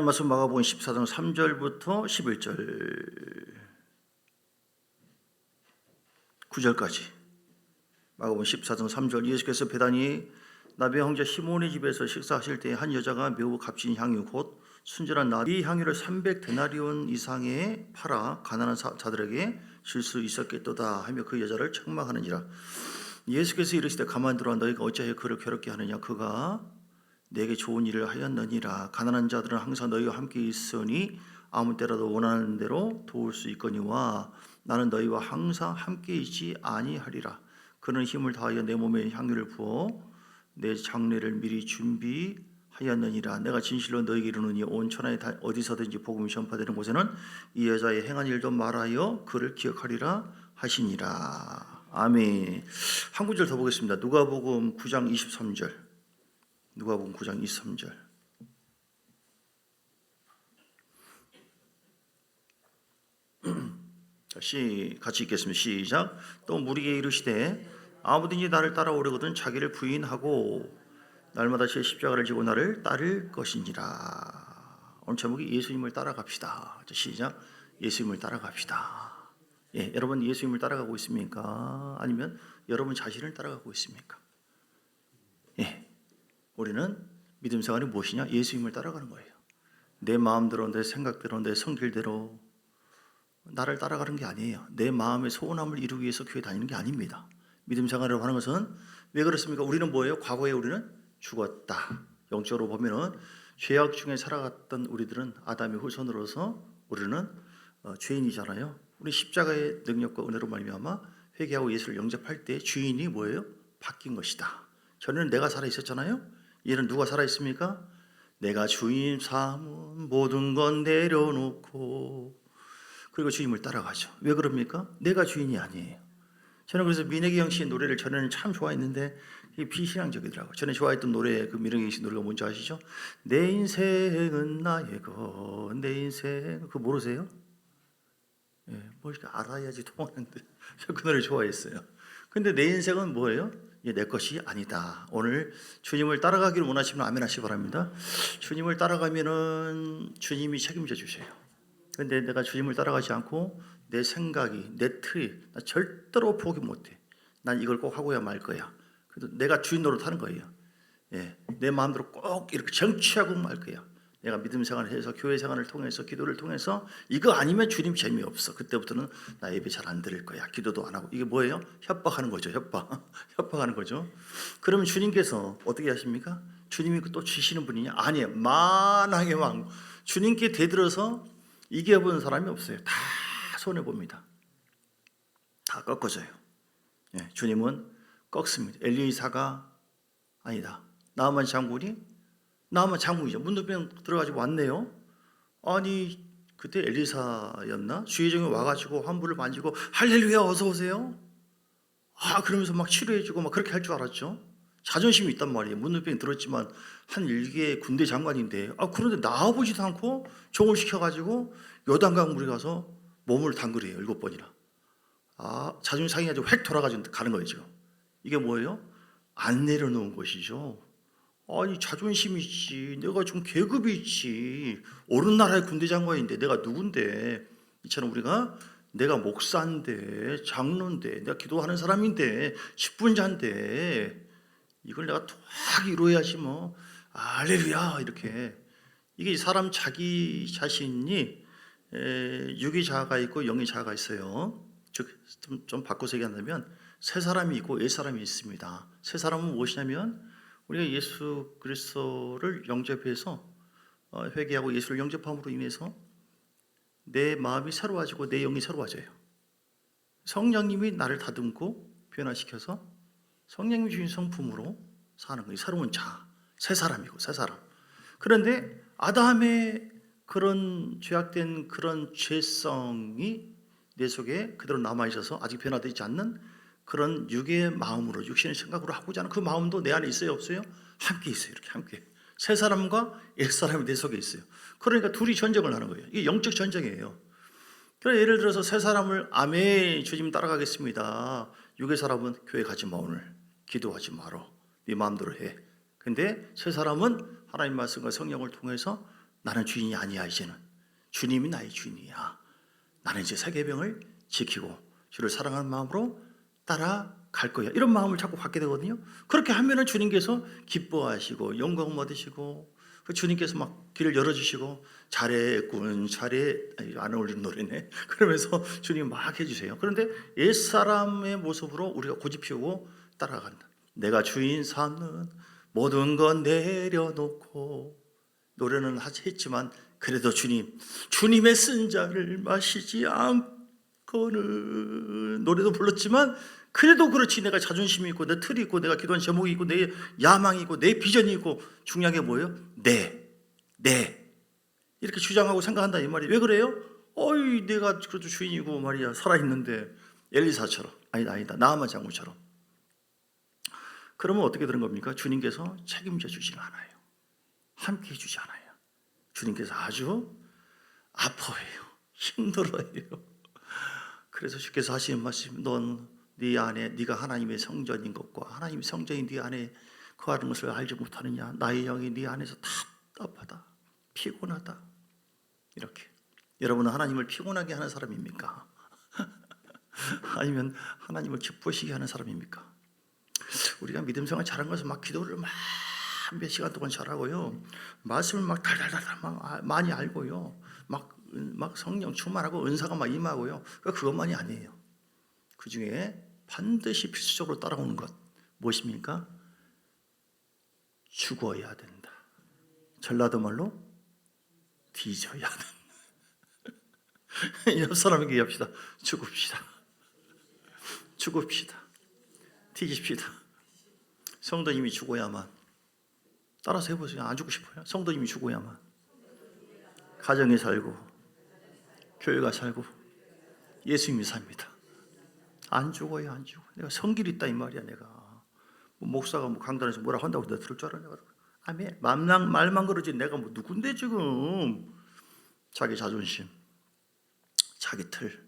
말씀 마가복음 14장 3절부터 11절 9절까지. 마가복음 14장 3절. 예수께서 베다니 나베 형제 시몬의 집에서 식사하실 때 한 여자가 매우 값진 향유 곧 순전한 나비 향유를 300데나리온 이상에 팔아 가난한 자들에게 줄 수 있었겠도다 하며 그 여자를 책망하느니라. 예수께서 이르시되 가만두라 너희가 어찌하여 그를 괴롭게 하느냐. 그가 내게 좋은 일을 하였느니라. 가난한 자들은 항상 너희와 함께 있으니 아무 때라도 원하는 대로 도울 수 있거니와 나는 너희와 항상 함께 있지 아니하리라. 그는 힘을 다하여 내 몸에 향유를 부어 내 장례를 미리 준비하였느니라. 내가 진실로 너희에게 이르노니 온 천하에 어디서든지 복음이 전파되는 곳에는 이 여자의 행한 일도 말하여 그를 기억하리라 하시니라. 아멘. 한 구절 더 보겠습니다. 누가복음 9장 23절. 누가복음 9장 23절. 같이 읽겠습니다. 시작. 또 무리에게 이르시되 아무든지 나를 따라오려거든 자기를 부인하고 날마다 제 십자가를 지고 나를 따를 것이니라. 오늘 제목이 예수님을 따라갑시다. 시작. 예수님을 따라갑시다. 예, 여러분 예수님을 따라가고 있습니까? 아니면 여러분 자신을 따라가고 있습니까? 예. 우리는 믿음 생활이 무엇이냐? 예수님을 따라가는 거예요. 내 마음대로, 내 생각대로, 내 성질대로 나를 따라가는 게 아니에요. 내 마음의 소원함을 이루기 위해서 교회 다니는 게 아닙니다. 믿음 생활을 하는 것은 왜 그렇습니까? 우리는 뭐예요? 과거에 우리는 죽었다. 영적으로 보면은 죄악 중에 살아갔던 우리들은 아담의 후손으로서 우리는 죄인이잖아요. 우리 십자가의 능력과 은혜로 말미암아 회개하고 예수를 영접할 때 주인이 뭐예요? 바뀐 것이다. 전에는 내가 살아 있었잖아요. 얘는 누가 살아있습니까? 내가 주인 삼은 모든 건 내려놓고 그리고 주님을 따라가죠. 왜 그럽니까? 내가 주인이 아니에요. 저는 그래서 민혜경 씨의 노래를 전에는 참 좋아했는데 이게 비신앙적이더라고요. 전에 좋아했던 노래, 그 민혜경 씨 노래가 뭔지 아시죠? 내 인생은 나의 것, 내 인생 그거 모르세요? 예, 뭐 이렇게 알아야지 통하는데 저 그 노래 좋아했어요. 근데 내 인생은 뭐예요? 내 것이 아니다. 오늘 주님을 따라가기를 원하시면 아멘 하시기 바랍니다. 주님을 따라가면은 주님이 책임져 주세요. 근데 내가 주님을 따라가지 않고 내 생각이, 내 틀이 나 절대로 포기 못해. 난 이걸 꼭 하고야 말 거야. 그래도 내가 주인 노릇하는 거예요. 예, 내 마음대로 꼭 이렇게 정치하고 말 거야. 내가 믿음 생활을 해서 교회 생활을 통해서 기도를 통해서 이거 아니면 주님 재미없어. 그때부터는 나 예배 잘 안 드릴 거야. 기도도 안 하고. 이게 뭐예요? 협박하는 거죠. 협박. 협박하는 거죠. 그러면 주님께서 어떻게 하십니까? 주님이 또 주시는 분이냐? 아니에요. 만왕의 왕. 주님께 대들어서 이겨본 사람이 없어요. 다 손해봅니다. 다 꺾어져요. 예, 주님은 꺾습니다. 엘리사가 아니다. 나만 장군이 나만 장군이죠. 문둥병 들어가지고 왔네요. 아니 그때 엘리사였나? 주의종이 와가지고 환부를 만지고 할렐루야 어서 오세요. 그러면서 막 치료해주고 막 그렇게 할 줄 알았죠. 자존심이 있단 말이에요. 문둥병 들었지만 한 일개 군대 장관인데 그런데 나와보지도 않고 종을 시켜가지고 요단강 물에 가서 몸을 담그래요. 7번이나. 자존심 상해가지고 획 돌아가지고 가는 거예요. 지금. 이게 뭐예요? 안 내려놓은 것이죠. 아니 자존심이 있지. 내가 좀 계급이 있지. 옳은 나라의 군대 장관인데 내가 누군데. 이처럼 우리가 내가 목사인데 장로인데 내가 기도하는 사람인데 10분자인데 이걸 내가 쫙 이루어야지 뭐 할렐루야 이렇게. 이게 사람 자기 자신이 육의 자아가 있고 영의 자아가 있어요. 즉 좀 바꿔서 얘기한다면 새 사람이 있고 옛 사람이 있습니다. 새 사람은 무엇이냐면 우리가 예수 그리스도를 영접해서 회개하고 예수를 영접함으로 인해서 내 마음이 새로워지고 내 영이 새로워져요. 성령님이 나를 다듬고 변화시켜서 성령님이 주신 성품으로 사는 거예요. 새로운 자, 새 사람이고 새 사람. 그런데 아담의 그런 죄악된 그런 죄성이 내 속에 그대로 남아있어서 아직 변화되지 않는 그런 육의 마음으로 육신의 생각으로 하고자 하는 그 마음도 내 안에 있어요 없어요? 함께 있어요. 이렇게 함께 새 사람과 옛 사람이 내 속에 있어요. 그러니까 둘이 전쟁을 하는 거예요. 이게 영적 전쟁이에요. 그래서 예를 들어서 새 사람을 아멘 주님 따라가겠습니다. 육의 사람은 교회 가지 마 오늘 기도하지 마라 네 마음대로 해. 근데 새 사람은 하나님 말씀과 성령을 통해서 나는 주인이 아니야. 이제는 주님이 나의 주인이야. 나는 이제 세계병을 지키고 주를 사랑하는 마음으로 따라갈 거야. 이런 마음을 자꾸 갖게 되거든요. 그렇게 하면은 주님께서 기뻐하시고 영광 받으시고 그 주님께서 막 길을 열어주시고 잘했군 잘해 안 어울리는 노래네 그러면서 주님 막 해주세요. 그런데 옛사람의 모습으로 우리가 고집 피우고 따라간다. 내가 주인 삼는 모든 건 내려놓고 노래는 했지만 그래도 주님의 쓴 잔을 마시지 않고는 노래도 불렀지만 그래도 그렇지 내가 자존심이 있고 내 틀이 있고 내가 기도한 제목이 있고 내 야망이 있고 내 비전이 있고 중요한 게 뭐예요? 내 이렇게 주장하고 생각한다 이 말이에요. 왜 그래요? 어이 내가 그래도 주인이고 말이야 살아있는데 엘리사처럼 아니다 나아만 장군처럼. 그러면 어떻게 되는 겁니까? 주님께서 책임져 주지 않아요. 함께 해주지 않아요. 주님께서 아주 아파해요. 힘들어해요. 그래서 주께서 하시는 말씀 넌 네 안에 네가 하나님의 성전인 것과 하나님의 성전이 네 안에 거하는 것을 알지 못하느냐. 나의 영이 네 안에서 답답하다 피곤하다. 이렇게 여러분은 하나님을 피곤하게 하는 사람입니까? 아니면 하나님을 기쁘시게 하는 사람입니까? 우리가 믿음 생활 잘한 것은 막 기도를 막 몇 시간 동안 잘하고요. 말씀을 막 달달달 막 많이 알고요. 막 성령 충만하고 은사가 막 임하고요. 그것만이 아니에요. 그 중에 반드시 필수적으로 따라오는 것 무엇입니까? 죽어야 된다. 전라도 말로 뒤져야 된다. 옆 사람에게 얘기합시다. 죽읍시다. 뒤집시다. 성도님이 죽어야만. 따라서 해보세요. 안 죽고 싶어요? 성도님이 죽어야만. 가정이 살고 교회가 살고 예수님이 삽니다. 안 죽어요. 안 죽어. 내가 성길 있다 이 말이야. 내가 뭐 목사가 뭐 강단에서 뭐라 한다고 내가 들을 줄 알아. 내가 아멘. 말만 그러지 내가 뭐 누군데 지금. 자기 자존심 자기 틀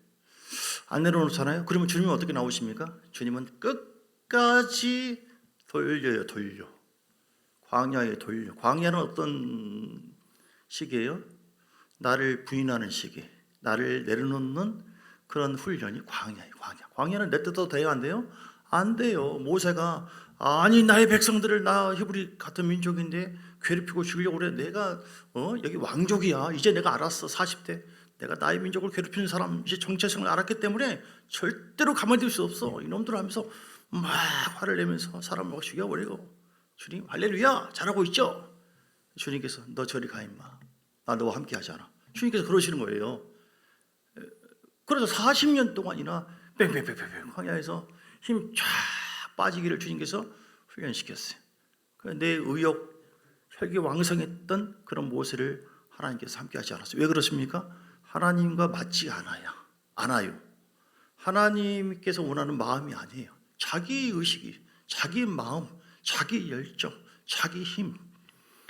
안 내려놓잖아요. 그러면 주님은 어떻게 나오십니까? 주님은 끝까지 돌려 광야에 돌려. 광야는 어떤 시기예요? 나를 부인하는 시기, 나를 내려놓는 그런 훈련이 광야예요. 광야는 내 뜻도 돼요? 안 돼요? 안 돼요. 모세가 아니 나의 백성들을 나 히브리 같은 민족인데 괴롭히고 죽이려고 그래. 내가 여기 왕족이야. 이제 내가 알았어. 40대 내가 나의 민족을 괴롭히는 사람 이제 정체성을 알았기 때문에 절대로 가만히 둘 수 없어. 이놈들 하면서 막 화를 내면서 사람을 막 죽여버리고. 주님 할렐루야 잘하고 있죠? 주님께서 너 저리 가 임마. 나 너와 함께 하잖아. 주님께서 그러시는 거예요. 그래서 40년 동안이나 뺑뺑뺑뺑 광야에서 힘 쫙 빠지기를 주님께서 훈련시켰어요. 내 의욕 혈기 왕성했던 그런 모세를 하나님께서 함께 하지 않았어요. 왜 그렇습니까? 하나님과 맞지 않아요. 하나님께서 원하는 마음이 아니에요. 자기 의식이, 자기 마음, 자기 열정, 자기 힘.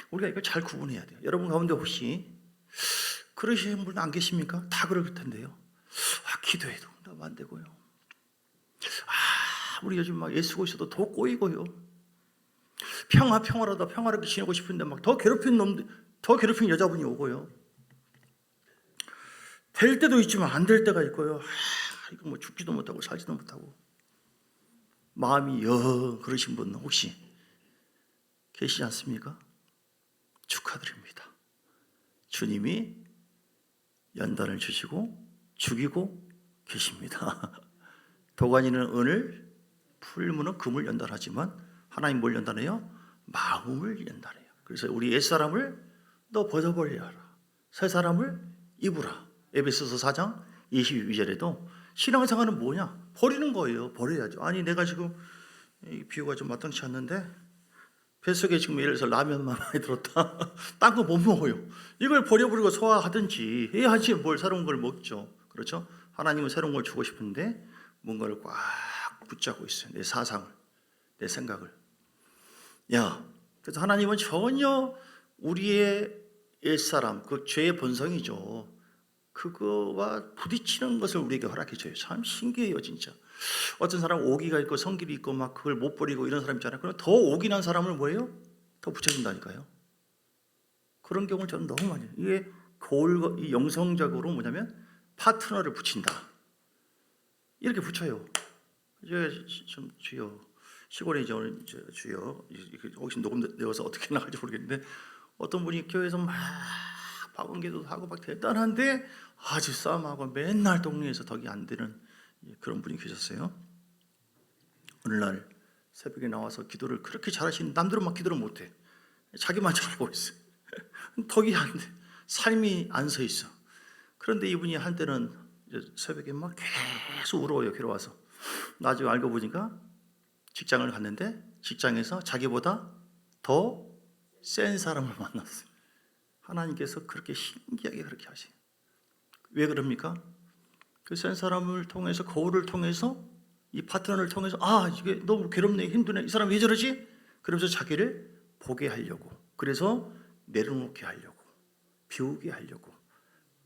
우리가 이걸 잘 구분해야 돼요. 여러분 가운데 혹시 그러시는 분 안 계십니까? 다 그럴 텐데요. 기도해도 응답 안 되고요. 우리 요즘 막 애쓰고 있어도 더 꼬이고요. 평화라다 평화롭게 지내고 싶은데 막 더 괴롭힌 여자분이 오고요. 될 때도 있지만 안 될 때가 있고요. 이거 뭐 죽지도 못하고 살지도 못하고 마음이 그러신 분 혹시 계시지 않습니까? 축하드립니다. 주님이 연단을 주시고 죽이고 계십니다. 도가니는 은을, 풀무는 금을 연단하지만 하나님 뭘 연단해요? 마음을 연단해요. 그래서 우리 옛사람을 너 벗어버려라. 새 사람을 입으라. 에베소서 4장 22절에도 신앙생활은 뭐냐? 버리는 거예요. 버려야죠. 아니 내가 지금 이 비유가 좀 마땅치 않는데 뱃속에 지금 예를 들어서 라면만 많이 들었다. 딴 거 못 먹어요. 이걸 버려버리고 소화하든지 해야지 뭘 새로운 걸 먹죠. 그렇죠? 하나님은 새로운 걸 주고 싶은데 뭔가를 꽉 붙잡고 있어요. 내 사상을, 내 생각을. 그래서 하나님은 전혀 우리의 옛사람, 그 죄의 본성이죠. 그거와 부딪히는 것을 우리에게 허락해 줘요. 참 신기해요, 진짜. 어떤 사람 오기가 있고 성길이 있고 막 그걸 못 버리고 이런 사람 있잖아요. 그럼 더 오기난 사람을 뭐예요? 더 붙여준다니까요. 그런 경우를 저는 너무 많이 해요. 이게 이 영성적으로 뭐냐면 파트너를 붙인다. 이렇게 붙여요. 좀 주여, 시골에 이제 오늘 주여, 혹시 녹음되어서 어떻게 나갈지 모르겠는데 어떤 분이 교회에서 막 박은기도 하고 막 대단한데 아주 싸움하고 맨날 동네에서 덕이 안 되는 그런 분이 계셨어요. 어느 날 새벽에 나와서 기도를 그렇게 잘하시는, 남들은 막 기도를 못해. 자기만 잘하고 있어. 덕이 안 돼. 삶이 안 서 있어. 그런데 이분이 한때는 새벽에 막 계속 울어요. 괴로워서. 나중에 알고 보니까 직장을 갔는데 직장에서 자기보다 더 센 사람을 만났어요. 하나님께서 그렇게 신기하게 그렇게 하세요. 왜 그럽니까? 그 센 사람을 통해서, 거울을 통해서, 이 파트너를 통해서 이게 너무 괴롭네, 힘드네, 이 사람 왜 저러지? 그러면서 자기를 보게 하려고, 그래서 내려놓게 하려고, 비우게 하려고.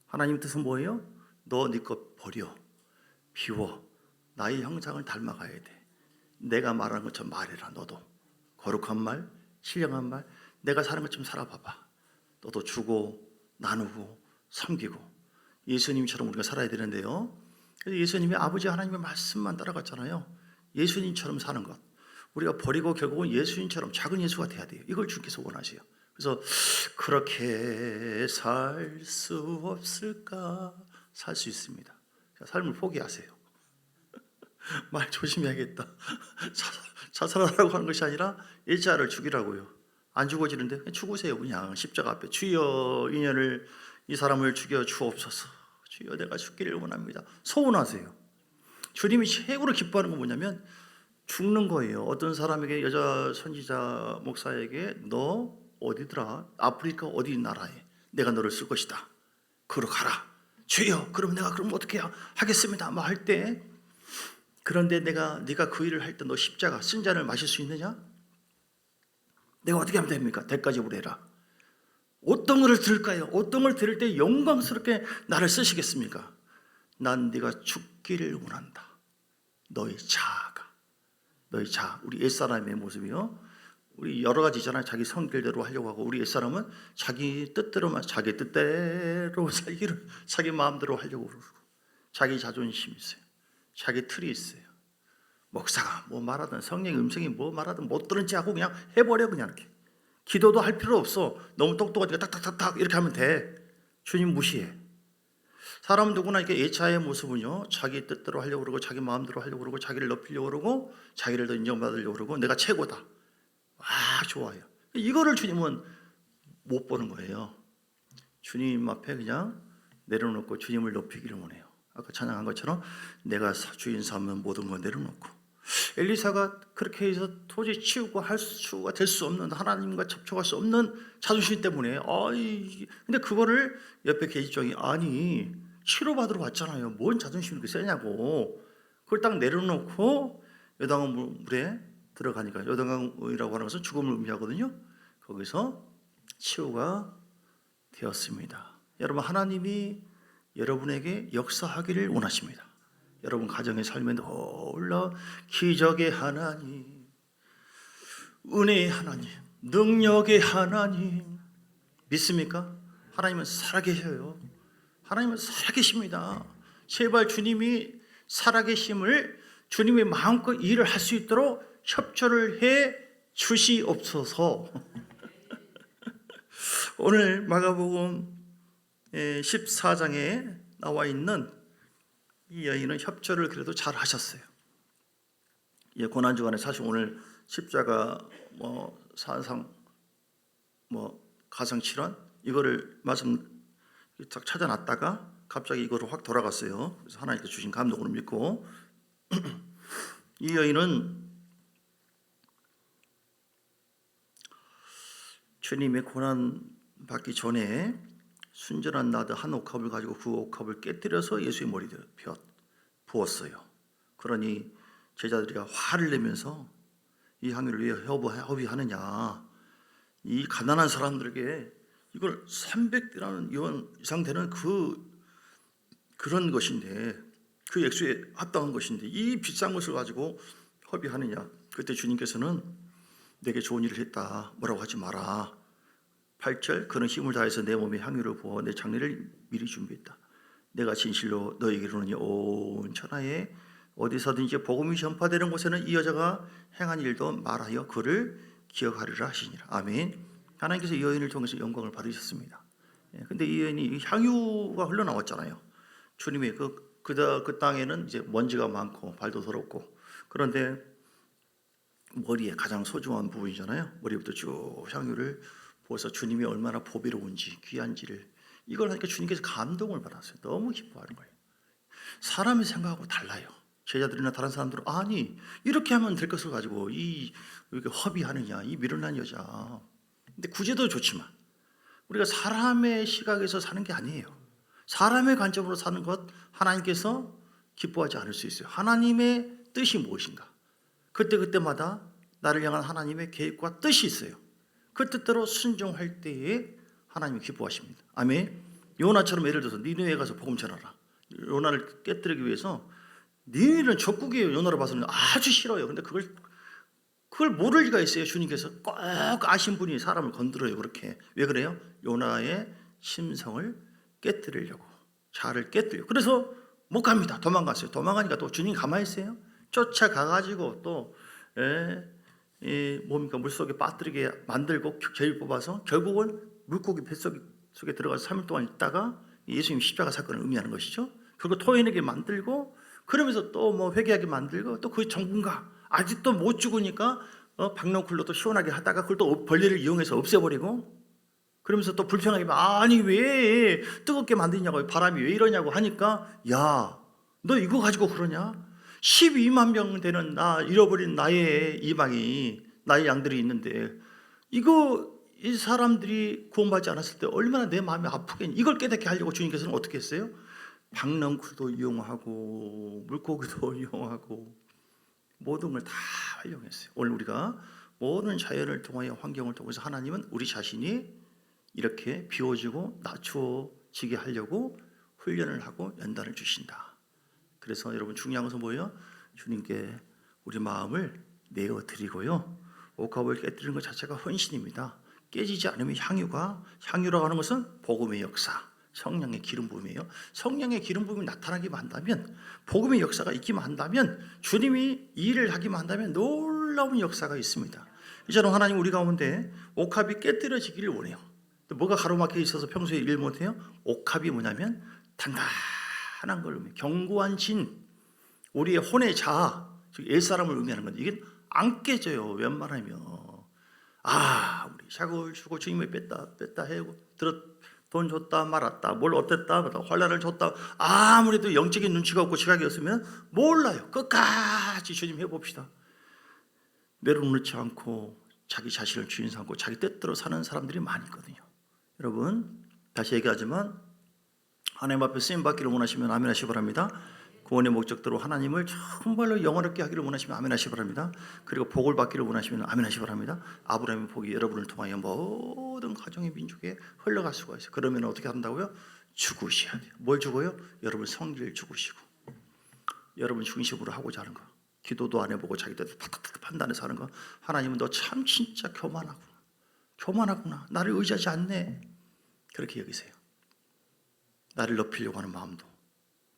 하나님 뜻은 뭐예요? 너 네 것 버려, 비워, 나의 형상을 닮아가야 돼. 내가 말하는 것처럼 말해라. 너도 거룩한 말, 신령한 말, 내가 사는 것처럼 살아봐봐. 너도 주고 나누고 섬기고 예수님처럼 우리가 살아야 되는데요. 그래서 예수님이 아버지 하나님의 말씀만 따라갔잖아요. 예수님처럼 사는 것, 우리가 버리고 결국은 예수님처럼 작은 예수가 돼야 돼요. 이걸 주께서 원하세요. 그래서 그렇게 살 수 없을까? 살 수 있습니다. 삶을 포기하세요. 말 조심해야겠다. 자살하라고 하는 것이 아니라 일자를 죽이라고요. 안 죽어지는데 죽으세요. 그냥 십자가 앞에 주여 이 사람을 죽여 주옵소서. 주여 내가 죽기를 원합니다. 소원하세요. 주님이 최고로 기뻐하는 건 뭐냐면 죽는 거예요. 어떤 사람에게, 여자 선지자 목사에게 너 어디더라? 아프리카 어디 나라에 내가 너를 쓸 것이다. 그로 가라. 주여 그럼 내가 그럼 어떻게 하겠습니다. 뭐 할 때, 그런데 네가 그 일을 할 때 너 십자가 쓴 잔을 마실 수 있느냐? 내가 어떻게 하면 됩니까? 대가 지불해라. 어떤 것을 들을까요? 어떤 걸 들을 때 영광스럽게 나를 쓰시겠습니까? 난 네가 죽기를 원한다. 너의 자아가, 우리 옛사람의 모습이요. 우리 여러 가지 있잖아요. 자기 성질대로 하려고 하고, 우리 옛사람은 자기 뜻대로 살기를 자기 마음대로 하려고 그러고, 자기 자존심이 있어요. 자기 틀이 있어요. 목사가 뭐 말하든 성령의 음성이 뭐 말하든 못 들은지 하고 그냥 해버려. 그냥 이렇게 기도도 할 필요 없어. 너무 똑똑하니까 탁탁탁탁 이렇게 하면 돼. 주님 무시해. 사람은 누구나 이렇게 예차의 모습은요, 자기 뜻대로 하려고 그러고, 자기 마음대로 하려고 그러고, 자기를 높이려고 그러고, 자기를 더 인정받으려고 그러고, 내가 최고다. 좋아요. 이거를 주님은 못 보는 거예요. 주님 앞에 그냥 내려놓고 주님을 높이기를 원해요. 아까 찬양한 것처럼 내가 주인 삼는 모든 걸 내려놓고, 엘리사가 그렇게 해서 도저히 치우고 할 수가 될 수 없는, 하나님과 접촉할 수 없는 자존심 때문에 근데 그거를 옆에 계집종이 치료받으러 왔잖아요. 뭔 자존심이 그렇게 세냐고. 그걸 딱 내려놓고 요단강 물에 들어가니까, 요단강이라고 하는 것은 죽음을 의미하거든요. 거기서 치유가 되었습니다. 여러분, 하나님이 여러분에게 역사하기를 원하십니다. 여러분 가정의 삶에 놀라운 기적의 하나님, 은혜의 하나님, 능력의 하나님 믿습니까? 하나님은 살아계셔요. 하나님은 살아계십니다. 제발 주님이 살아계심을, 주님이 마음껏 일을 할 수 있도록 협조를 해 주시옵소서. 오늘 마가복음 14장에 나와 있는 이 여인은 협조를 그래도 잘 하셨어요. 고난주간에 사실 오늘 십자가 사상 가상칠환 이거를 말씀 딱 찾아놨다가 갑자기 이거로 확 돌아갔어요. 그래서 하나님께 주신 감동으로 믿고 이 여인은 주님의 고난 받기 전에 순전한 나드 한 옥합을 가지고 그 옥합을 깨뜨려서 예수의 머리에 부었어요. 그러니 제자들이 화를 내면서 이 향유를 왜 허비하느냐, 이 가난한 사람들에게 이걸 300디나리 이상 되는 그런 것인데, 그 액수에 합당한 것인데 이 비싼 것을 가지고 허비하느냐. 그때 주님께서는 내게 좋은 일을 했다, 뭐라고 하지 마라, 8절 그는 힘을 다해서 내 몸에 향유를 부어 내 장례를 미리 준비했다. 내가 진실로 너에게 이르노니 온 천하에 어디서든지 복음이 전파되는 곳에는 이 여자가 행한 일도 말하여 그를 기억하리라 하시니라. 아멘. 하나님께서 이 여인을 통해서 영광을 받으셨습니다. 근데 이 여인이 향유가 흘러나왔잖아요. 주님의 그 땅에는 이제 먼지가 많고 발도 더럽고, 그런데 머리에 가장 소중한 부분이잖아요. 머리부터 쭉 향유를 부어서 주님이 얼마나 보배로운지 귀한지를, 이걸 하니까 주님께서 감동을 받았어요. 너무 기뻐하는 거예요. 사람이 생각하고 달라요. 제자들이나 다른 사람들은 아니 이렇게 하면 될 것을 가지고 이렇게 허비하느냐, 이 미련한 여자. 근데 구제도 좋지만 우리가 사람의 시각에서 사는 게 아니에요. 사람의 관점으로 사는 것 하나님께서 기뻐하지 않을 수 있어요. 하나님의 뜻이 무엇인가? 그때마다 나를 향한 하나님의 계획과 뜻이 있어요. 그 뜻대로 순종할 때에 하나님이 기뻐하십니다. 아멘. 요나처럼 예를 들어서 니느웨에 가서 복음 전하라. 요나를 깨뜨리기 위해서, 니느웨는 적국이에요. 요나를 봐서는 아주 싫어요. 근데 그걸 모를 리가 있어요. 주님께서 꼭 아신 분이 사람을 건드려요. 그렇게. 왜 그래요? 요나의 심성을 깨뜨리려고, 자아를 깨뜨리려고. 그래서 못 갑니다. 도망갔어요. 도망가니까 또 주님이 가만히 있어요. 쫓아가가지고 또 뭡니까, 물속에 빠뜨리게 만들고 제일 뽑아서 결국은 물고기 뱃속에 들어가서 3일 동안 있다가 예수님 십자가 사건을 의미하는 것이죠. 그리고 토해내게 만들고, 그러면서 또 뭐 회개하게 만들고, 또 그 전문가 아직도 못 죽으니까 박넝쿨로 또 시원하게 하다가 그걸 또 벌레를 이용해서 없애버리고, 그러면서 또 불편하게 아니 왜 뜨겁게 만드냐고, 바람이 왜 이러냐고 하니까, 야 너 이거 가지고 그러냐? 12만 명 되는 잃어버린 나의 이방이, 나의 양들이 있는데 이 사람들이 구원받지 않았을 때 얼마나 내 마음이 아프겠니? 이걸 깨닫게 하려고 주님께서는 어떻게 했어요? 박넝쿨도 이용하고 물고기도 이용하고 모든 걸 다 활용했어요. 오늘 우리가 모든 자연을 통하여, 환경을 통해서 하나님은 우리 자신이 이렇게 비워지고 낮추어지게 하려고 훈련을 하고 연단을 주신다. 그래서 여러분 중요한 것은 뭐예요? 주님께 우리 마음을 내어드리고요, 옥합을 깨뜨리는 것 자체가 헌신입니다. 깨지지 않으면 향유라고 하는 것은 복음의 역사, 성령의 기름 부음이에요. 성령의 기름 부음이 나타나기만 한다면, 복음의 역사가 있기만 한다면, 주님이 일을 하기만 한다면 놀라운 역사가 있습니다. 이처럼 하나님 우리 가운데 옥합이 깨뜨려지기를 원해요. 뭐가 가로막혀 있어서 평소에 일 못해요? 옥합이 뭐냐면 단단한 걸 의미해요. 견고한 진, 우리의 혼의 자아, 즉 옛사람을 의미하는 건데, 이게 안 깨져요. 웬만하면 우리 샤굴 주고 주님을 뺐다 해고 돈 줬다 말았다, 뭘 어땠다, 환란을 줬다, 아무래도 영적인 눈치가 없고 지각이 없으면 몰라요. 끝까지 주님 해봅시다. 내려놓지 않고 자기 자신을 주인 삼고 자기 뜻대로 사는 사람들이 많이 있거든요. 여러분 다시 얘기하지만, 하나님 앞에 쓰임받기를 원하시면 아멘 하시기 바랍니다. 구원의 목적대로 하나님을 정말로 영원롭게 하기를 원하시면 아멘 하시기 바랍니다. 그리고 복을 받기를 원하시면 아멘 하시기 바랍니다. 아브라함의 복이 여러분을 통하여 모든 가정의 민족에 흘러갈 수가 있어요. 그러면 어떻게 한다고요? 죽으셔야 돼요. 뭘 죽어요? 여러분 성질을 죽으시고, 여러분 중심으로 하고자 하는 거, 기도도 안 해보고 자기 뜻을 팍팍 판단해서 하는 거, 하나님은 너 참 진짜 교만하구나, 나를 의지하지 않네, 그렇게 여기세요. 나를 높이려고 하는 마음도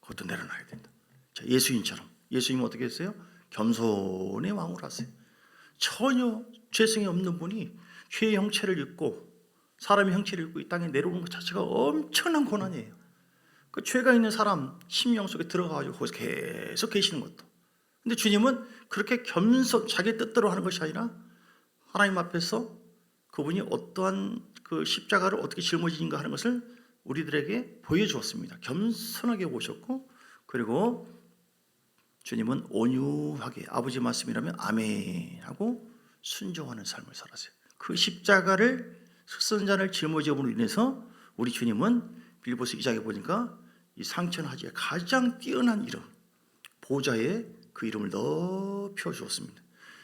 그것도 내려놔야 된다. 자, 예수님은 어떻게 했어요? 겸손의 왕으로 하세요. 전혀 죄성이 없는 분이 죄의 형체를 입고, 사람의 형체를 입고 이 땅에 내려오는 것 자체가 엄청난 고난이에요. 그 죄가 있는 사람 심령 속에 들어가가지고 거기서 계속 계시는 것도. 근데 주님은 그렇게 자기 뜻대로 하는 것이 아니라 하나님 앞에서 그분이 어떠한 그 십자가를 어떻게 짊어지는가 하는 것을 우리들에게 보여주었습니다. 겸손하게 오셨고, 그리고 주님은 온유하게 아버지 말씀이라면 아멘 하고 순종하는 삶을 살았어요. 그 십자가를, 승전자를 짊어짐으로 인해서 우리 주님은 빌보스 2장에 보니까 이 상천하지에 가장 뛰어난 이름, 보좌에 그 이름을 높여 주었습니다.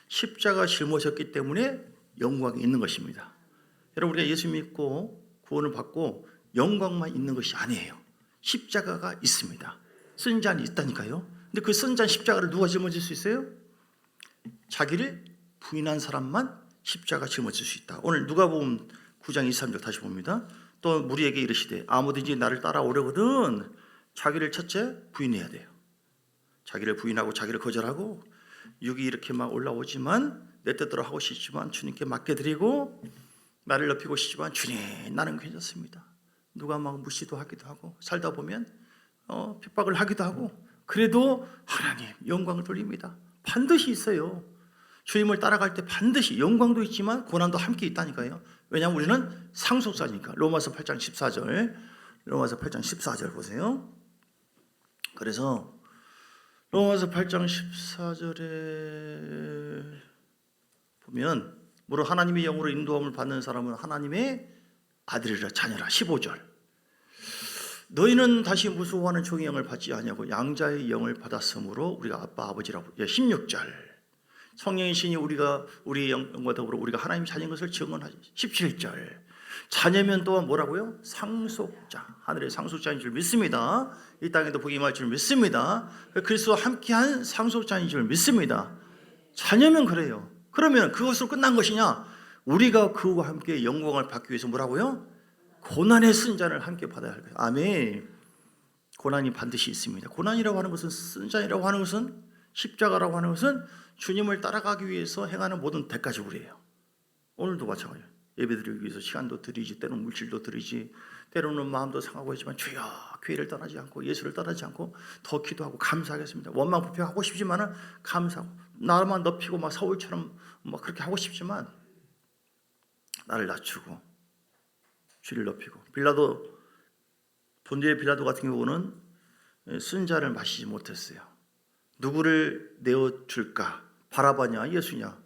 십자가 짊어졌기 때문에 영광이 있는 것입니다. 여러분 우리가 예수 믿고 구원을 받고 영광만 있는 것이 아니에요. 십자가가 있습니다. 쓴 잔이 있다니까요. 근데 그 쓴 잔 십자가를 누가 짊어질 수 있어요? 자기를 부인한 사람만 십자가 짊어질 수 있다. 오늘 누가복음 9장 23절 다시 봅니다. 또 무리에게 이르시되 아무든지 나를 따라오려거든 자기를 첫째 부인해야 돼요. 자기를 부인하고 자기를 거절하고 육이 이렇게 막 올라오지만 내 뜻대로 하고 싶지만 주님께 맡겨드리고 나를 높이고 싶지만 주님 나는 괜찮습니다. 누가 막 무시도 하기도 하고 살다 보면 핍박을 하기도 하고 그래도 하나님 영광을 돌립니다. 반드시 있어요. 주님을 따라갈 때 반드시 영광도 있지만 고난도 함께 있다니까요. 왜냐하면 우리는 상속자니까. 로마서 8장 14절 로마서 8장 14절 보세요. 그래서 로마서 8장 14절에 보면 무릇 하나님의 영으로 인도함을 받는 사람은 하나님의 아들이라 자녀라. 15절 너희는 다시 무수하는 종의 영을 받지 아니하고 양자의 영을 받았으므로 우리가 아빠 아버지라고. 16절 성령의 신이 우리 영과 더불어 우리가 하나님 자녀인 것을 증언하지. 17절 자녀면 또한 뭐라고요? 상속자, 하늘의 상속자인 줄 믿습니다. 이 땅에도 복이 임할 줄 믿습니다. 그리스도와 함께한 상속자인 줄 믿습니다. 자녀면 그래요. 그러면 그것으로 끝난 것이냐? 우리가 그와 함께 영광을 받기 위해서 뭐라고요? 고난의 순잔을 함께 받아야 할 거예요. 아멘. 고난이 반드시 있습니다. 고난이라고 하는 것은, 순잔이라고 하는 것은, 십자가라고 하는 것은 주님을 따라가기 위해서 행하는 모든 대가지불이에요. 오늘도 마찬가지예요. 예배드리기 위해서 시간도 드리지, 때로는 물질도 드리지, 때로는 마음도 상하고 있지만 주여 교회를 떠나지 않고 예수를 떠나지 않고 더 기도하고 감사하겠습니다. 원망 불평하고 싶지만은 감사하고 나만 높이고 막 서울처럼 막 그렇게 하고 싶지만 나를 낮추고 주를 높이고. 본디의 빌라도 같은 경우는 순자를 마시지 못했어요. 누구를 내어줄까 바라봐냐 예수냐.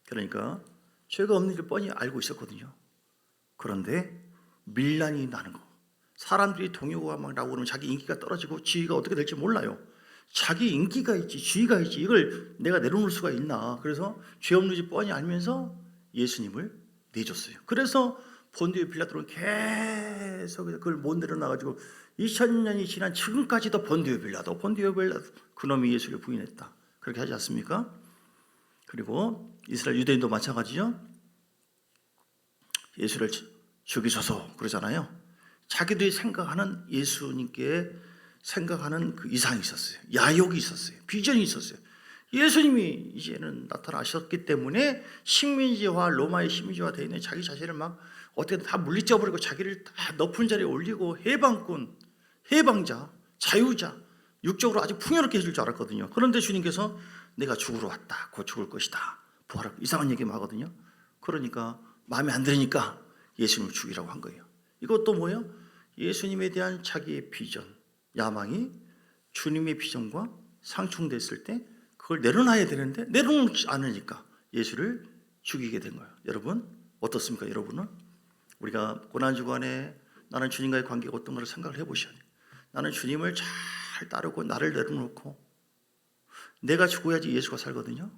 그러니까 죄가 없는 줄 뻔히 알고 있었거든요. 그런데 밀란이 나는 거. 사람들이 동요가 막 나오고 그러면 자기 인기가 떨어지고 지위가 어떻게 될지 몰라요. 자기 인기가 있지 지위가 있지 이걸 내가 내려놓을 수가 있나. 그래서 죄 없는 줄 뻔히 알면서 예수님을 내줬어요. 그래서 본디오 빌라도는 계속 그걸 못 내려놔가지고 2000년이 지난 지금까지도 본디오 빌라도 그놈이 예수를 부인했다. 그렇게 하지 않습니까? 그리고 이스라엘 유대인도 마찬가지죠. 예수를 죽이소서 그러잖아요. 자기들이 생각하는 예수님께 생각하는 그 이상이 있었어요. 야욕이 있었어요. 비전이 있었어요. 예수님이 이제는 나타나셨기 때문에 식민지와 로마의 식민지화 되어 있는 자기 자신을 막 어떻게든 다 물리쳐버리고 자기를 다 높은 자리에 올리고 해방꾼, 해방자, 자유자, 육적으로 아주 풍요롭게 해줄 줄 알았거든요. 그런데 주님께서 내가 죽으러 왔다. 곧 죽을 것이다. 부활할 이상한 얘기만 하거든요. 그러니까 마음에 안 들으니까 예수님을 죽이라고 한 거예요. 이것도 뭐예요? 예수님에 대한 자기의 비전, 야망이 주님의 비전과 상충됐을 때 그걸 내려놔야 되는데 내려놓지 않으니까 예수를 죽이게 된 거예요. 여러분 어떻습니까? 여러분은 우리가 고난주간에 나는 주님과의 관계가 어떤가를 생각을 해보셔야 돼요. 나는 주님을 잘 따르고 나를 내려놓고 내가 죽어야지 예수가 살거든요.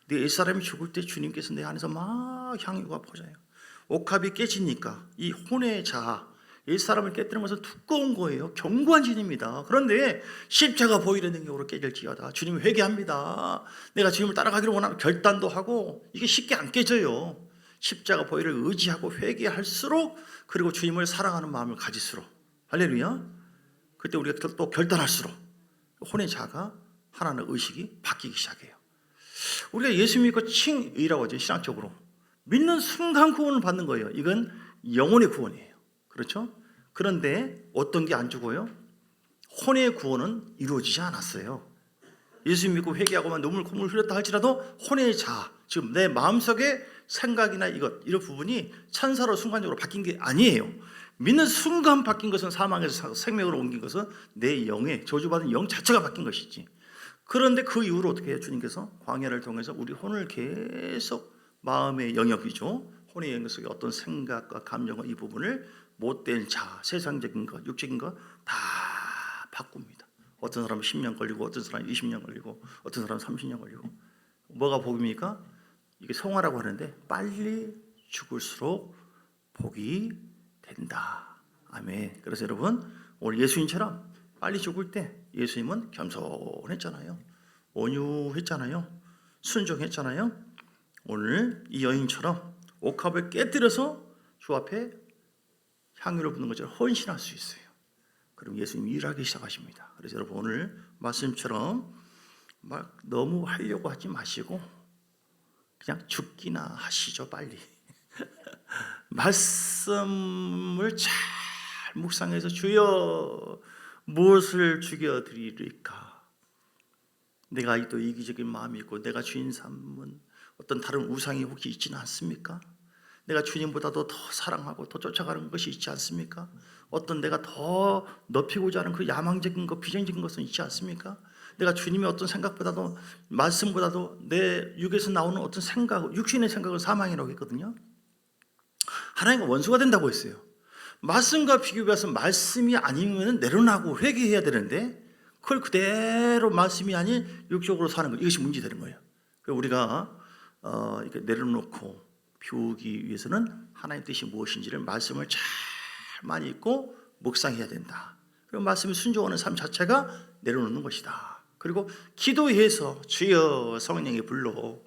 내 옛사람이 죽을 때 주님께서 내 안에서 막 향유가 퍼져요. 옥합이 깨지니까 이 혼의 자아, 옛사람을 깨뜨리는 것은 두꺼운 거예요. 견고한 진입니다. 그런데 십자가 보혈의 능력으로 깨질지어다. 주님 회개합니다. 내가 주님을 따라가기를 원하는 결단도 하고 이게 쉽게 안 깨져요. 십자가 보혈을 의지하고 회개할수록 그리고 주님을 사랑하는 마음을 가질수록 할렐루야. 그때 우리가 또 결단할수록 혼의 자가 하나는 의식이 바뀌기 시작해요. 우리가 예수 믿고 칭의라고 하죠. 신학적으로 믿는 순간 구원을 받는 거예요. 이건 영혼의 구원이에요. 그렇죠? 그런데 어떤 게 안 죽어요? 혼의 구원은 이루어지지 않았어요. 예수 믿고 회개하고만 눈물 콧물 흘렸다 할지라도 혼의 자아, 지금 내 마음속에 생각이나 이런 부분이 천사로 순간적으로 바뀐 게 아니에요. 믿는 순간 바뀐 것은 사망에서 생명으로 옮긴 것은 내 영의 저주받은 영 자체가 바뀐 것이지. 그런데 그 이후로 어떻게 해요? 주님께서 광야를 통해서 우리 혼을 계속 마음의 영역이죠. 혼의 영역 속에 어떤 생각과 감정과 이 부분을 못된 자, 세상적인 것, 육적인 것 다 바꿉니다. 어떤 사람은 10년 걸리고 어떤 사람은 20년 걸리고 어떤 사람은 30년 걸리고. 뭐가 복입니까? 이게 성화라고 하는데 빨리 죽을수록 복이 된다. 아멘. 그래서 여러분 오늘 예수님처럼 빨리 죽을 때 예수님은 겸손했잖아요. 온유했잖아요. 순종했잖아요. 오늘 이 여인처럼 옥합을 깨뜨려서 주 앞에 향유를 붓는 것처럼 헌신할 수 있어요. 그럼 예수님 일하기 시작하십니다. 그래서 여러분 오늘 말씀처럼 막 너무 하려고 하지 마시고 그냥 죽기나 하시죠. 빨리 말씀을 잘 묵상해서 주여 무엇을 죽여드리리까? 내가 또 이기적인 마음이 있고 내가 주인 삼은 어떤 다른 우상이 혹시 있지는 않습니까? 내가 주님보다도 더 사랑하고 더 쫓아가는 것이 있지 않습니까? 어떤 내가 더 높이고자 하는 그 야망적인 것, 비전적인 것은 있지 않습니까? 내가 주님의 어떤 생각보다도 말씀보다도 내 육에서 나오는 어떤 생각, 육신의 생각을 사망이라고 했거든요. 하나님과 원수가 된다고 했어요. 말씀과 비교해서 말씀이 아니면 내려놔고 회개해야 되는데 그걸 그대로 말씀이 아닌 육적으로 사는 거, 이것이 문제되는 거예요. 그래서 우리가 이렇게 내려놓고 비우기 위해서는 하나님의 뜻이 무엇인지를 말씀을 잘 많이 읽고 묵상해야 된다. 그리고 말씀에 순종하는 삶 자체가 내려놓는 것이다. 그리고 기도해서 주여 성령의 불로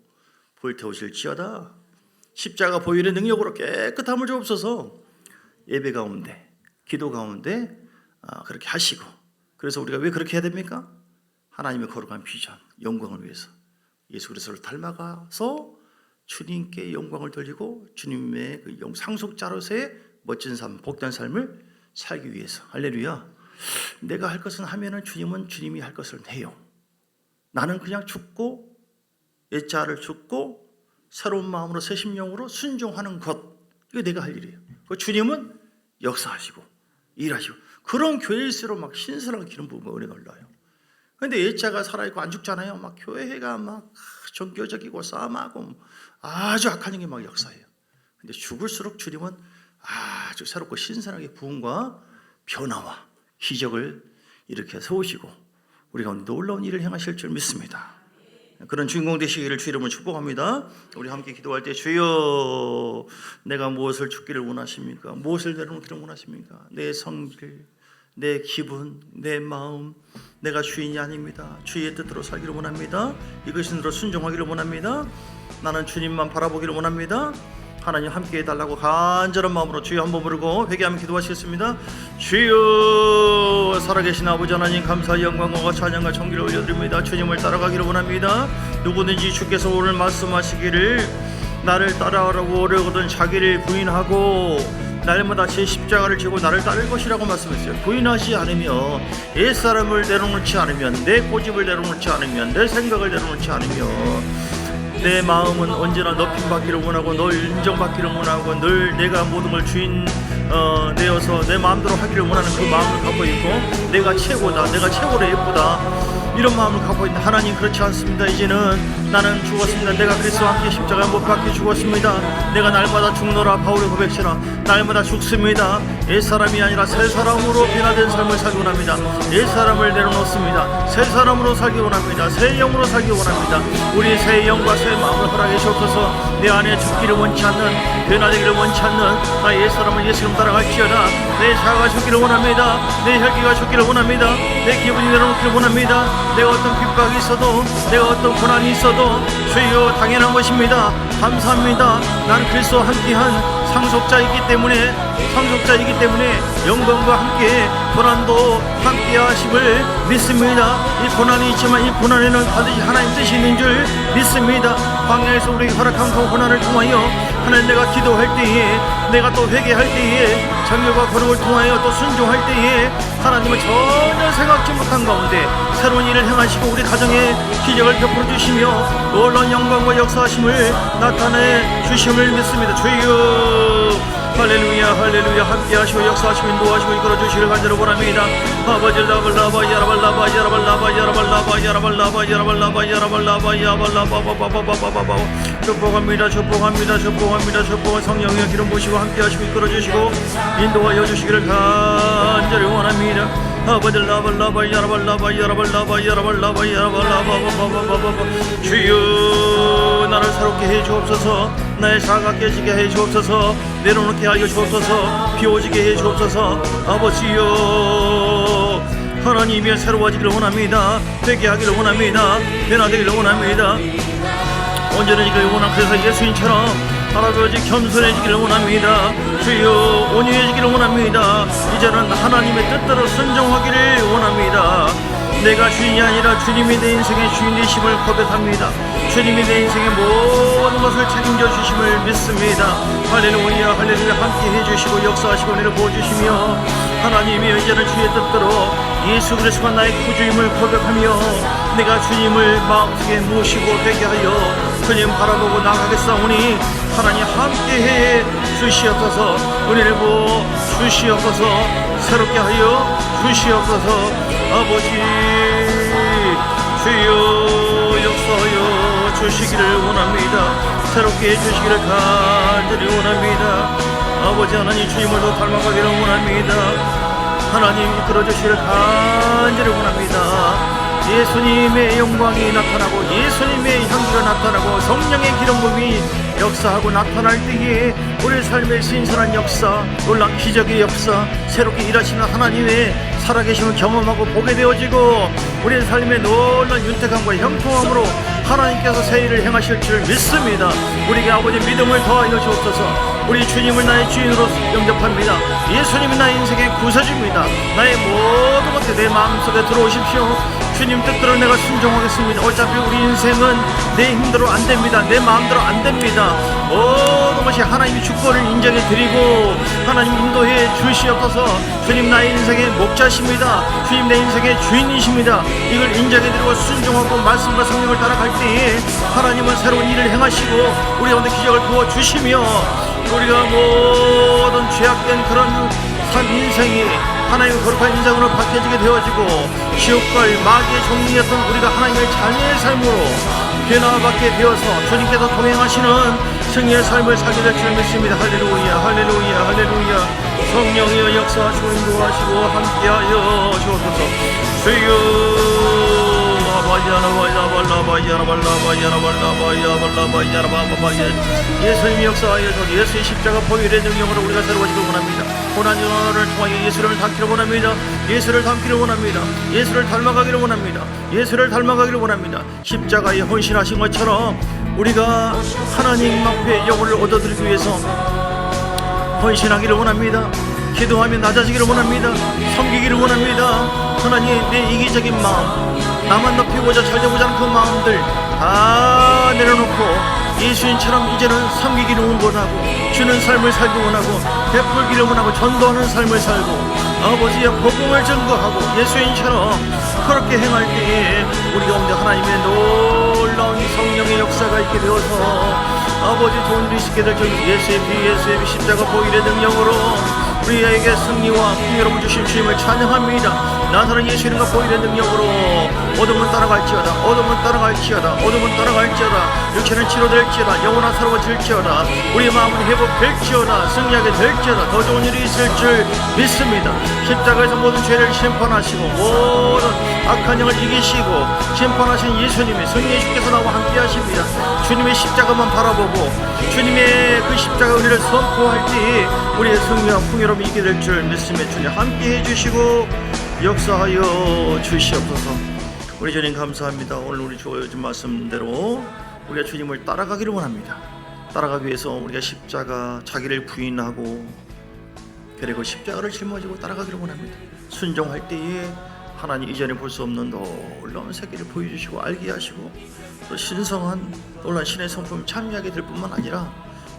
불태우실지어다. 십자가 보혈의 능력으로 깨끗함을 주옵소서. 예배 가운데 기도 가운데 그렇게 하시고, 그래서 우리가 왜 그렇게 해야 됩니까? 하나님의 거룩한 비전, 영광을 위해서 예수 그리스도를 닮아가서 주님께 영광을 돌리고 주님의 그 상속자로서의 멋진 삶, 복된 삶을 살기 위해서. 할렐루야. 내가 할 것은 하면은 주님은 주님이 할 것을 해요. 나는 그냥 죽고 옛자를 죽고 새로운 마음으로 새 심령으로 순종하는 것, 이거 내가 할 일이에요. 그 주님은 역사하시고 일하시고, 그런 교회일수록 막 신선하게 기름 부음과 은혜가 올라요. 그런데 옛자가 살아있고 안 죽잖아요. 막 교회가 막 종교적이고 싸움하고 아주 악한 영이 막 역사해요. 근데 죽을수록 주님은 아주 새롭고 신선하게 부흥과 변화와 기적을 이렇게 세우시고 우리 가운데 놀라운 일을 행하실 줄 믿습니다. 그런 주인공 되시기를 주 이름으로 축복합니다. 우리 함께 기도할 때 주여 내가 무엇을 죽기를 원하십니까? 무엇을 내려놓기를 원하십니까? 내 성질, 내 기분, 내 마음, 내가 주인이 아닙니다. 주의 뜻대로 살기를 원합니다. 이것으로 순종하기를 원합니다. 나는 주님만 바라보기를 원합니다. 하나님 함께 해달라고 간절한 마음으로 주여 한번 부르고 회개하며 기도하시겠습니다. 주여 살아계신 아버지 하나님, 감사 영광과 찬양과 존귀를 올려드립니다. 주님을 따라가기를 원합니다. 누구든지 주께서 오늘 말씀하시기를 나를 따라오라고 오려거든 자기를 부인하고 날마다 제 십자가를 지고 나를 따를 것이라고 말씀했어요. 부인하지 않으며 옛사람을 내려놓지 않으면, 내 고집을 내려놓지 않으면, 내 생각을 내려놓지 않으며 내 마음은 언제나 높임받기를 원하고 늘 인정받기를 원하고 늘 내가 모든 걸 주인 내어서 내 마음대로 하기를 원하는 그 마음을 갖고 있고, 내가 최고다, 내가 최고로 예쁘다, 이런 마음을 갖고 있는데 하나님 그렇지 않습니다. 이제는 나는 죽었습니다. 내가 그리스도와 함께 십자가에 못 박혀 죽었습니다. 내가 날마다 죽노라 바울의 고백처라 날마다 죽습니다. 옛사람이 아니라 새 사람으로 변화된 삶을 살기 원합니다. 옛사람을 내려놓습니다. 새 사람으로 살기 원합니다. 새 영으로 살기 원합니다. 우리 새 영과 새 마음을 허락해 주옵소서. 내 안에 죽기를 원치 않는, 변화되기를 원치 않는 나의 옛사람을 예수님 따라갈지어다. 내 자아가 죽기를 원합니다. 내 혈기가 죽기를 원합니다. 내 기분이 내려놓기를 원합니다. 내가 어떤 핍박이 있어도, 내가 어떤 고난이 있어도 주여 당연한 것입니다. 감사합니다. 나는 그리스도와 함께한 상속자이기 때문에 영광과 함께 고난도 함께 하심을 믿습니다. 이 고난이 있지만 이 고난에는 반드시 하나님 뜻이 있는 줄 믿습니다. 광야에서 우리에게 허락한 그 고난을 통하여 하나님, 내가 기도할 때에, 내가 또 회개할 때에, 정결과 거룩을 통하여 또 순종할 때에 하나님은 전혀 생각지 못한 가운데 새로운 일을 행하시고 우리 가정에 기적을 베풀어 주시며 놀라운 영광과 역사하심을 나타내 주심을 믿습니다. 주여 할렐루야 할렐루야. 함께 하시고 역사하시고 인도하시고 이끌어 주시기를 간절히 원합니다. 아버지 라발라바 야라발라바 야라발라바 야라발라바 야라발라바 야라발라바 야라발라바 야발라바바바바바바바바. 축복합니다 축복합니다 축복합니다 축복한 성령의 기름 부으시고 함께 하시고 이끌어 주시고 인도하여 주시기를 간절히 원합니다. 아버지 라발라바 야라발라바 야라발라바 야라발라바 야라발라바바바바바바. 주여 나를 새롭게 해 주옵소서. 나의 자아가 깨지게 해 주옵소서. 내려놓게 하여 주옵소서. 비워지게 해 주옵소서. 아버지여 하나님이 새로워지기를 원합니다. 회개하기를 원합니다. 변화되기를 원합니다. 온전해지기를 원합니다. 그래서 예수님처럼 할아버지 겸손해지기를 원합니다. 주여 온유해지기를 원합니다. 이제는 하나님의 뜻대로 순종하기를 원합니다. 내가 주인이 아니라 주님이 내 인생의 주인 되심을 고백합니다. 주님이 내 인생의 모든 것을 책임져 주심을 믿습니다. 할렐루야 할렐루야. 함께 해주시고 역사하시고 은혜를 부어주시며 하나님이여 이제는 주의 뜻대로 예수 그리스도가 나의 구주임을 고백하며 내가 주님을 마음속에 모시고 회개하여 주님 바라보고 나가겠사오니 하나님 함께해 주시옵소서. 은혜를 부어 주시옵소서. 새롭게 하여 주시옵소서. 아버지 주여 역사하여 주시기를 원합니다. 새롭게 해주시기를 간절히 원합니다. 아버지 하나님 주님을 더 닮아가기를 원합니다. 하나님 이끌어주시기를 간절히 원합니다. 예수님의 영광이 나타나고 예수님의 향기가 나타나고 성령의 기름 부음이 역사하고 나타날 때에 우리 삶의 신선한 역사, 놀라운 기적의 역사, 새롭게 일하시는 하나님의 살아계심을 경험하고 보게 되어지고 우리 삶의 놀라운 윤택함과 형통함으로 하나님께서 새 일을 행하실 줄 믿습니다. 우리에게 아버지 믿음을 더하여 주옵소서. 우리 주님을 나의 주인으로 영접합니다. 예수님이 나의 인생의 구세주입니다. 나의 모든 것에 내 마음속에 들어오십시오. 주님 뜻대로 내가 순종하겠습니다. 어차피 우리 인생은 내 힘대로 안 됩니다. 내 마음대로 안 됩니다. 모든 것이 하나님이 주권을 인정해 드리고 하나님 인도해 주시옵소서. 주님 나의 인생의 목자십니다. 주님 내 인생의 주인이십니다. 이걸 인정해 드리고 순종하고 말씀과 성령을 따라갈 때에 하나님은 새로운 일을 행하시고 우리 가운데 기적을 부어주시며 우리가 모든 죄악된 그런 삶 인생이 하나님의 거룩한 인생으로 바뀌어지게 되어지고 지옥과 마귀의 종이었던 우리가 하나님의 자녀의 삶으로 변화받게 되어서 주님께서 동행하시는 승리의 삶을 살게 될 줄 믿습니다. 할렐루야 할렐루야 할렐루야. 성령이여 역사하시고 인도하시고 함께하여 주옵소서. 주여 예수님이 역사하여 예수의 십자가 보혈의 능력으로 우리가 새로워지길 원합니다. 고난을 통하여 예수를 닮기를 원합니다. 예수를 닮기를 원합니다. 예수를 닮아가기를 원합니다. 예수를 닮아가기를 원합니다. 십자가에 헌신하신 것처럼 우리가 하나님 앞에 영혼을 얻어드리기 위해서 헌신하기를 원합니다. 기도하며 낮아지기를 원합니다. 섬기기를 원합니다. 하나님 내 이기적인 마음, 나만 높이고자 잘되고자 하는 그 마음들 다 내려놓고 예수님처럼 이제는 섬기기를 원하고 주는 삶을 살기 원하고 베풀기를 원하고 전도하는 삶을 살고 아버지의 복음을 전거하고 예수님처럼 그렇게 행할 때에 우리 가운데 하나님의 놀라운 성령의 역사가 있게 되어서 아버지 좋은 일이 있게 될 줄 예수의 피 십자가 보혈의 능력으로 우리에게 승리와 풍요로움을 주신 주님을 찬양합니다. 나사렛 예수님과 보혈의 능력으로 어둠은 따라갈지어다. 어둠은 따라갈지어다. 어둠은 따라갈지어다. 육체는 치료될지어다. 영혼은 새로워질지어다. 우리 마음은 회복될지어다. 승리하게 될지어다. 더 좋은 일이 있을 줄 믿습니다. 십자가에서 모든 죄를 심판하시고 모든 악한 영을 이기시고 심판하신 예수님이 승리의 주께서 나와 함께 하십니다. 주님의 십자가만 바라보고 주님의 그 십자가 은혜를 선포할 때 우리의 승리와 풍요로움이 있게 될 줄 믿습니다. 주님 함께 해주시고 역사하여 주시옵소서. 우리 주님 감사합니다. 오늘 우리 주어진 말씀대로 우리가 주님을 따라가기를 원합니다. 따라가기 위해서 우리가 십자가 자기를 부인하고 그리고 십자가를 짊어지고 따라가기를 원합니다. 순종할 때에 하나님 이전에 볼 수 없는 놀라운 세계를 보여주시고 알게 하시고 또 신성한 놀라운 신의 성품을 참여하게 될 뿐만 아니라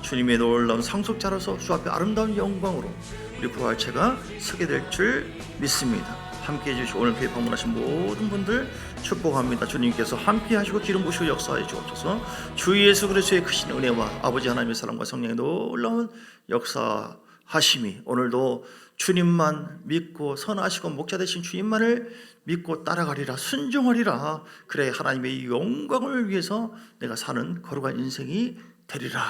주님의 놀라운 상속자로서 주 앞에 아름다운 영광으로 우리 부활체가 서게 될 줄 믿습니다. 함께 해주시고 오늘 교회 방문하신 모든 분들 축복합니다. 주님께서 함께 하시고 기름 부으시고 역사해 주옵소서. 주 예수 그리스도의 크신 은혜와 아버지 하나님의 사랑과 성령의 놀라운 역사하심이 오늘도 주님만 믿고 선하시고 목자 되신 주님만을 믿고 따라가리라 순종하리라. 그래 하나님의 영광을 위해서 내가 사는 거룩한 인생이 되리라.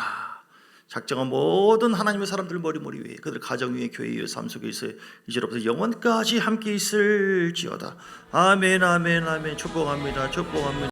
작정한 모든 하나님의 사람들 머리 위에 그들 가정 위에 교회 위에 삶 속에 있어 이제로부터 영원까지 함께 있을지어다. 아멘 아멘 아멘. 축복합니다. 축복합니다.